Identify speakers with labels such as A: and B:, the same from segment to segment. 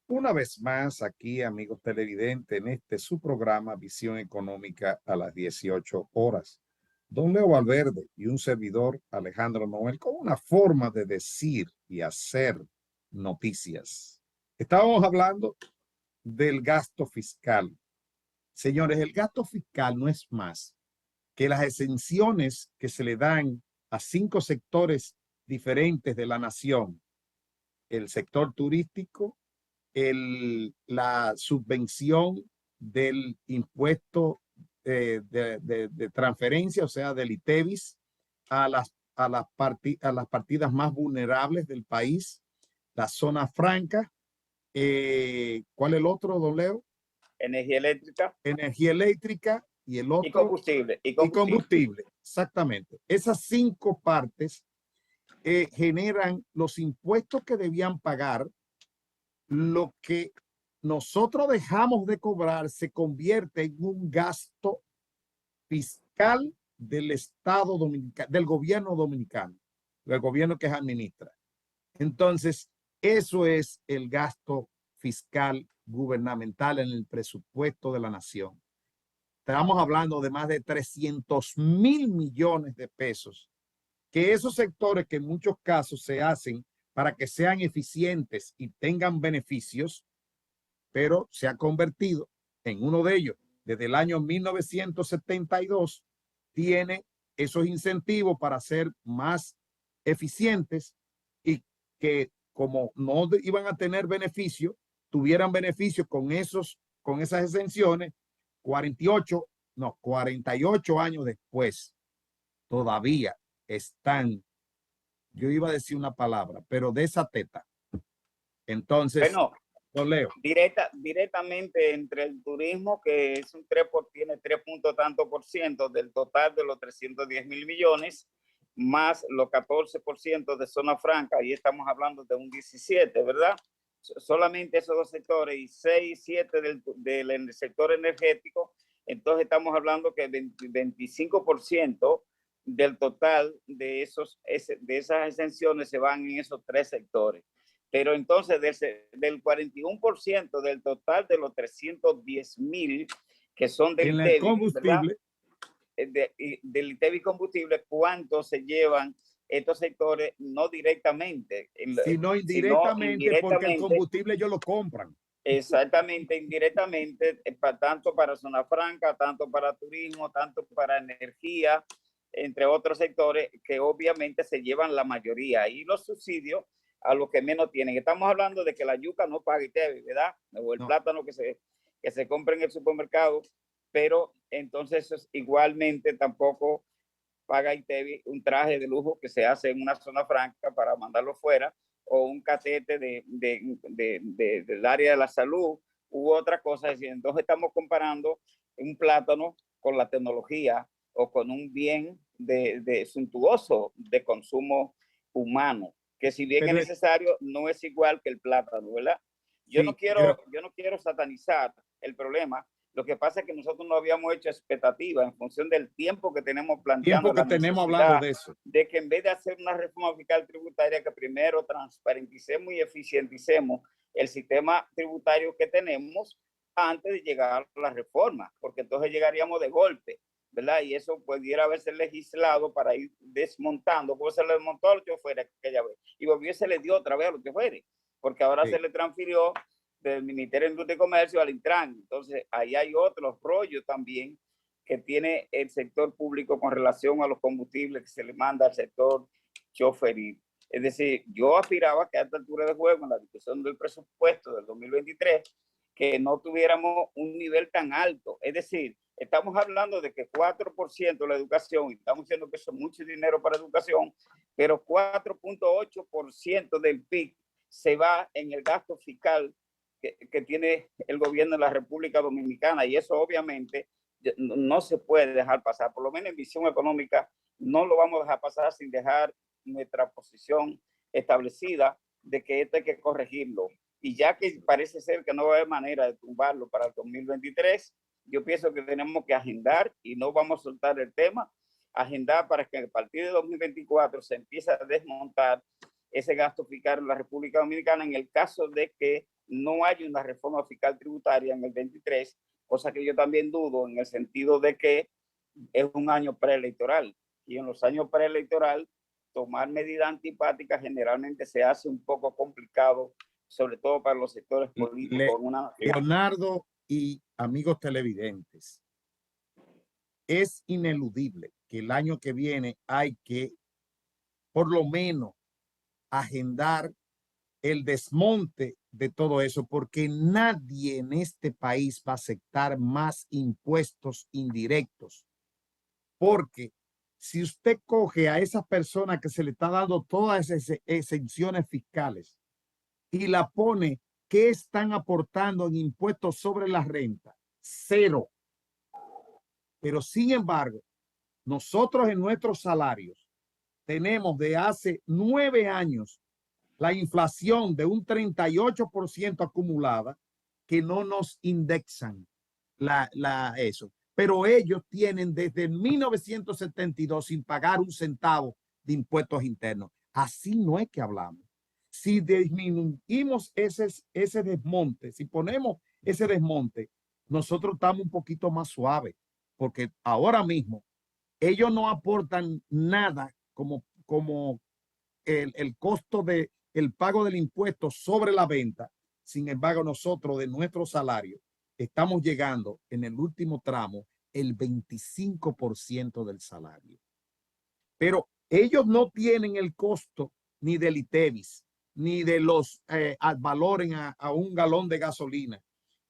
A: Una vez más, aquí, amigos televidentes, en este su programa Visión Económica a las 18 horas. Don Leo Valverde y un servidor, Alejandro Noel, con una forma de decir y hacer noticias. Estábamos hablando del gasto fiscal. Señores, el gasto fiscal no es más que las exenciones que se le dan a 5 sectores diferentes de la nación: el sector turístico, la subvención del impuesto de transferencia, o sea, del ITEVIS, a las partidas más vulnerables del país, la zona franca. ¿Cuál es el otro, don Leo?
B: Energía eléctrica.
A: Energía eléctrica y el
B: Y
A: otro.
B: combustible.
A: Y combustible, exactamente. Esas 5 partes generan los impuestos que debían pagar. Lo que nosotros dejamos de cobrar se convierte en un gasto fiscal del Estado dominicano, del gobierno dominicano, del gobierno que administra. Entonces, eso es el gasto fiscal gubernamental en el presupuesto de la nación. Estamos hablando de más de 300,000 millones de pesos, que esos sectores que en muchos casos se hacen para que sean eficientes y tengan beneficios, pero se ha convertido en uno de ellos. Desde el año 1972 tiene esos incentivos para ser más eficientes y que, como no iban a tener beneficio, tuvieran beneficios con esas exenciones. 48 años después todavía están, yo iba a decir una palabra, pero de esa teta. Entonces,
B: Bueno,
A: lo leo.
B: directamente entre el turismo, que es tiene 3 puntos tanto por ciento del total de los 310,000 millones, más los 14% de zona franca, y estamos hablando de un 17, ¿verdad? Solamente esos dos sectores, y 6, 7 del sector energético. Entonces estamos hablando que 25% del total de esas exenciones se van en esos 3 sectores. Pero entonces del 41% del total de los 310,000 que son del
A: ITEVI,
B: combustible, del ITEVI combustible, ¿cuánto se llevan estos sectores? No directamente,
A: sino indirectamente, porque el combustible ellos lo compran.
B: Exactamente, indirectamente, tanto para zona franca, tanto para turismo, tanto para energía, entre otros sectores que obviamente se llevan la mayoría, y los subsidios a los que menos tienen. Estamos hablando de que la yuca no paga ITEVI, ¿verdad? O el plátano que se compra en el supermercado, pero entonces igualmente tampoco paga ITEVI un traje de lujo que se hace en una zona franca para mandarlo fuera, o un catete del área de la salud u otra cosa. Entonces estamos comparando un plátano con la tecnología o con un bien suntuoso de consumo humano, que si bien pero es necesario, no es igual que el plátano, ¿verdad? Yo no quiero satanizar el problema. Lo que pasa es que nosotros no habíamos hecho expectativa en función del tiempo que tenemos planteando,
A: tiempo que tenemos hablando de eso,
B: de que en vez de hacer una reforma fiscal tributaria, que primero transparenticemos y eficienticemos el sistema tributario que tenemos antes de llegar a la reforma, porque entonces llegaríamos de golpe, ¿verdad? Y eso pudiera haberse legislado para ir desmontando, porque se le desmontó a los choferes aquella vez y volvió, se le dio otra vez a los choferes, porque ahora se le transfirió del Ministerio de Industria y Comercio al Intran. Entonces, ahí hay otros rollos también que tiene el sector público con relación a los combustibles que se le manda al sector choferil. Es decir, yo aspiraba que a esta altura de juego, en la discusión del presupuesto del 2023, que no tuviéramos un nivel tan alto. Es decir, estamos hablando de que 4% de la educación, y estamos diciendo que eso es mucho dinero para educación, pero 4.8% del PIB se va en el gasto fiscal que tiene el gobierno de la República Dominicana, y eso obviamente no se puede dejar pasar. Por lo menos en visión económica no lo vamos a dejar pasar sin dejar nuestra posición establecida de que esto hay que corregirlo. Y ya que parece ser que no va a haber manera de tumbarlo para el 2023, yo pienso que tenemos que agendar, y no vamos a soltar el tema, agendar para que a partir de 2024 se empiece a desmontar ese gasto fiscal en la República Dominicana, en el caso de que no hay una reforma fiscal tributaria en el 23, cosa que yo también dudo en el sentido de que es un año preelectoral y en los años preelectoral tomar medidas antipáticas generalmente se hace un poco complicado, sobre todo para los sectores políticos.
A: Leonardo y amigos televidentes, es ineludible que el año que viene hay que por lo menos agendar el desmonte de todo eso, porque nadie en este país va a aceptar más impuestos indirectos. Porque si usted coge a esa persona que se le está dando todas esas exenciones fiscales y la pone, ¿qué están aportando en impuestos sobre la renta? Cero. Pero sin embargo, nosotros en nuestros salarios tenemos de hace 9 años la inflación de un 38% acumulada que no nos indexan eso. Pero ellos tienen desde 1972 sin pagar un centavo de impuestos internos. Así no es que hablamos. Si disminuimos ese desmonte, si ponemos ese desmonte, nosotros estamos un poquito más suaves, porque ahora mismo ellos no aportan nada como el costo de el pago del impuesto sobre la venta. Sin embargo, nosotros de nuestro salario estamos llegando en el último tramo el 25% del salario. Pero ellos no tienen el costo ni del ITEVIS, ni de los valoren a un galón de gasolina.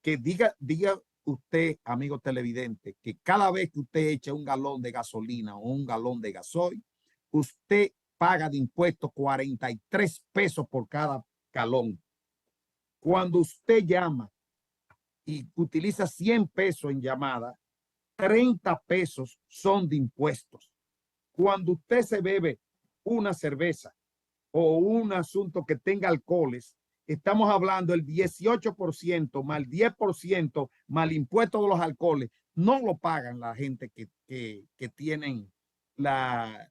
A: Que diga usted, amigo televidente, que cada vez que usted echa un galón de gasolina o un galón de gasoil, usted paga de impuestos 43 pesos por cada galón. Cuando usted llama y utiliza 100 pesos en llamada, 30 pesos son de impuestos. Cuando usted se bebe una cerveza o un asunto que tenga alcoholes, estamos hablando del 18% más el 10% más el impuesto de los alcoholes. No lo pagan la gente que tienen las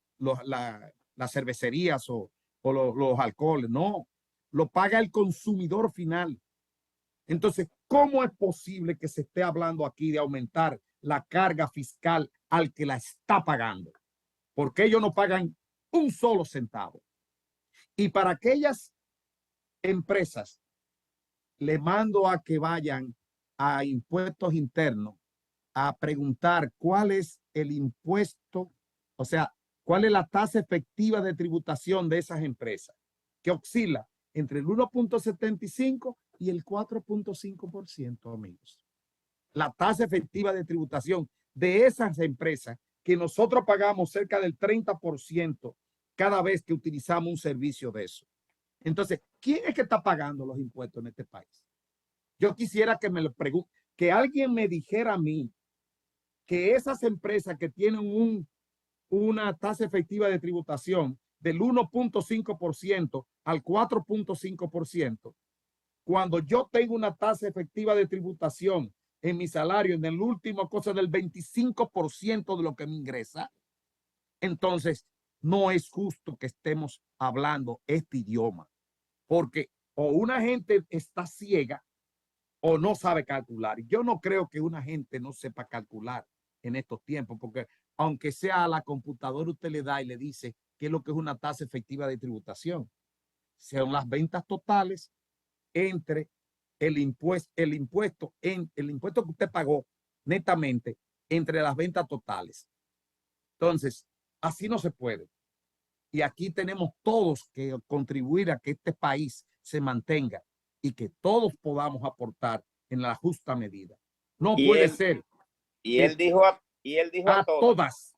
A: cervecerías o los alcoholes. No, lo paga el consumidor final. Entonces, ¿cómo es posible que se esté hablando aquí de aumentar la carga fiscal al que la está pagando? Porque ellos no pagan un solo centavo. Y para aquellas empresas, le mando a que vayan a impuestos internos a preguntar cuál es el impuesto, o sea, cuál es la tasa efectiva de tributación de esas empresas, que oscila entre el 1.75 y el 4.5%, amigos. La tasa efectiva de tributación de esas empresas que nosotros pagamos cerca del 30% cada vez que utilizamos un servicio de eso. Entonces, ¿quién es que está pagando los impuestos en este país? Yo quisiera que me lo pregunte, que alguien me dijera a mí que esas empresas que tienen una tasa efectiva de tributación del 1.5% al 4.5%, cuando yo tengo una tasa efectiva de tributación en mi salario, en el último cosa del 25% de lo que me ingresa, entonces no es justo que estemos hablando este idioma, porque o una gente está ciega o no sabe calcular. Yo no creo que una gente no sepa calcular en estos tiempos, porque aunque sea a la computadora usted le da y le dice qué es lo que es una tasa efectiva de tributación, son las ventas totales entre el impuesto que usted pagó netamente entre las ventas totales. Entonces, así no se puede. Y aquí tenemos todos que contribuir a que este país se mantenga y que todos podamos aportar en la justa medida. No puede ser.
B: Y él dijo a
A: todas.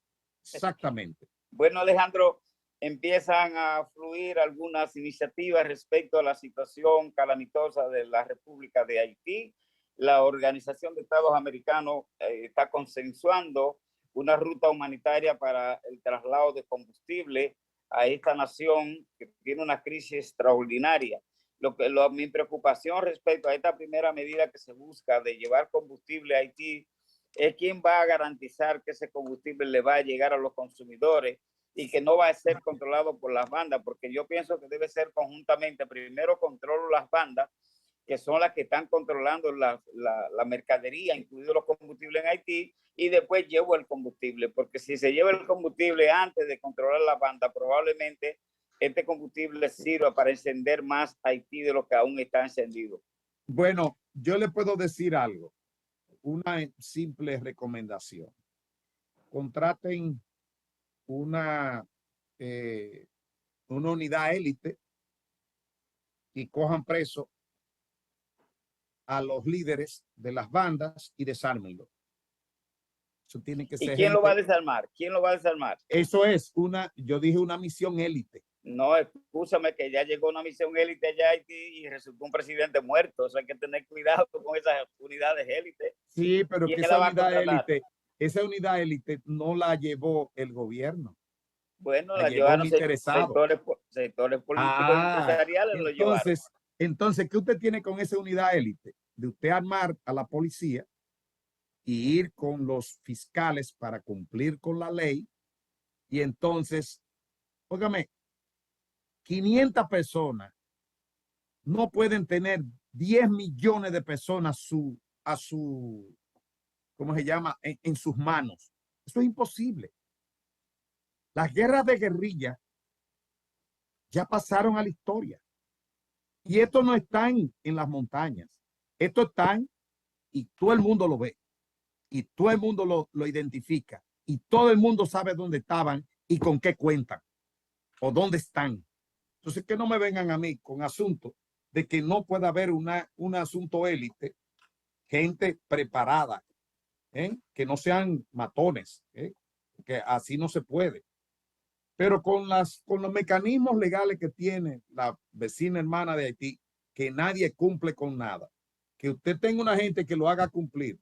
A: Exactamente.
B: Bueno, Alejandro, empiezan a fluir algunas iniciativas respecto a la situación calamitosa de la República de Haití. La Organización de Estados Americanos está consensuando una ruta humanitaria para el traslado de combustible a esta nación que tiene una crisis extraordinaria. Mi preocupación respecto a esta primera medida que se busca de llevar combustible a Haití es quién va a garantizar que ese combustible le va a llegar a los consumidores y que no va a ser controlado por las bandas, porque yo pienso que debe ser conjuntamente. Primero controlo las bandas que son las que están controlando la mercadería, incluidos los combustibles en Haití, y después llevo el combustible, porque si se lleva el combustible antes de controlar la banda, probablemente este combustible sirva para encender más Haití de lo que aún está encendido.
A: Bueno, yo le puedo decir algo, una simple recomendación. Contraten una, una unidad élite y cojan preso a los líderes de las bandas y desármenlo. Eso tiene que
B: ¿Y
A: ser
B: quién
A: gente,
B: lo va a desarmar? ¿Quién lo va a desarmar?
A: eso es una, yo dije una misión élite.
B: No, escúchame que ya llegó una misión élite allá a Haití y resultó un presidente muerto. Eso hay que tener cuidado con esas unidades élite.
A: Sí, pero
B: ¿Quién
A: que
B: la va a contratar?
A: esa unidad élite no la llevó el gobierno,
B: Bueno,
A: la
B: la
A: llevó un
B: llevaron
A: interesado.
B: sectores políticos y
A: Ah,
B: empresariales, lo llevaron.
A: entonces, ¿qué usted tiene con esa unidad élite? De usted armar a la policía y ir con los fiscales para cumplir con la ley. Y entonces, óigame, 500 personas no pueden tener 10 millones de personas a su, ¿cómo se llama? En sus manos. Eso es imposible. Las guerras de guerrilla ya pasaron a la historia. Y esto no está en las montañas. Esto está y todo el mundo lo ve. Y todo el mundo lo identifica. Y todo el mundo sabe dónde estaban y con qué cuentan o dónde están. Entonces, que no me vengan a mí con asuntos de que no pueda haber un asunto élite, gente preparada, que no sean matones, que así no se puede. Pero con los mecanismos legales que tiene la vecina hermana de Haití, que nadie cumple con nada, que usted tenga una gente que lo haga cumplir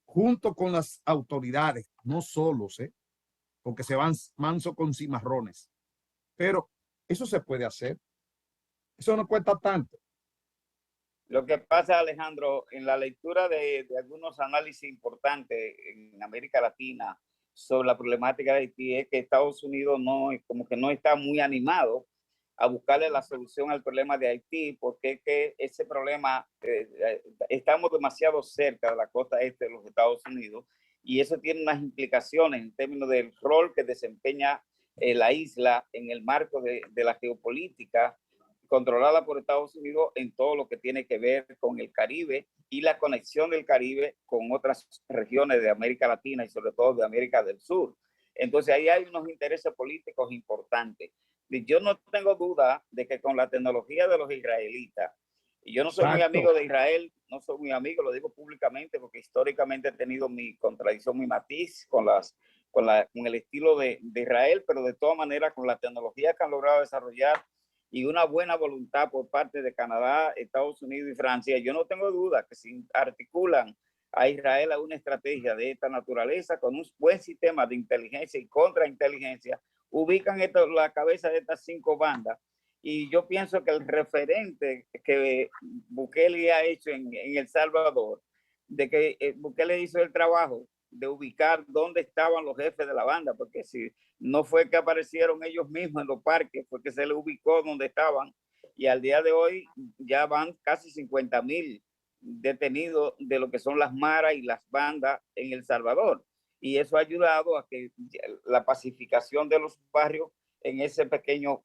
A: junto con las autoridades, no solos, porque se van manso con cimarrones. Pero eso se puede hacer. Eso no cuesta tanto.
B: Lo que pasa, Alejandro, en la lectura de algunos análisis importantes en América Latina sobre la problemática de Haití es que Estados Unidos no, como que no está muy animado a buscarle la solución al problema de Haití, porque es que ese problema, estamos demasiado cerca de la costa este de los Estados Unidos y eso tiene unas implicaciones en términos del rol que desempeña la isla en el marco de la geopolítica controlada por Estados Unidos en todo lo que tiene que ver con el Caribe y la conexión del Caribe con otras regiones de América Latina y sobre todo de América del Sur. Entonces ahí hay unos intereses políticos importantes. Y yo no tengo duda de que con la tecnología de los israelitas, y yo no soy muy
A: Exacto.
B: amigo de Israel, no soy muy amigo, lo digo públicamente porque históricamente he tenido mi contradicción, mi matiz con el estilo de Israel, pero de todas maneras con la tecnología que han logrado desarrollar y una buena voluntad por parte de Canadá, Estados Unidos y Francia, yo no tengo duda que si articulan a Israel a una estrategia de esta naturaleza con un buen sistema de inteligencia y contrainteligencia, ubican la cabeza de estas 5 bandas. Y yo pienso que el referente que Bukele ha hecho en El Salvador, de que Bukele hizo el trabajo de ubicar dónde estaban los jefes de la banda, porque si no fue que aparecieron ellos mismos en los parques, fue que se les ubicó donde estaban y al día de hoy ya van casi 50,000 detenidos de lo que son las maras y las bandas en El Salvador. Y eso ha ayudado a que la pacificación de los barrios en ese pequeño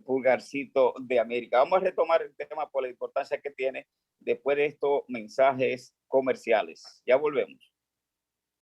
B: pulgarcito de América. Vamos a retomar el tema por la importancia que tiene después de estos mensajes comerciales. Ya volvemos.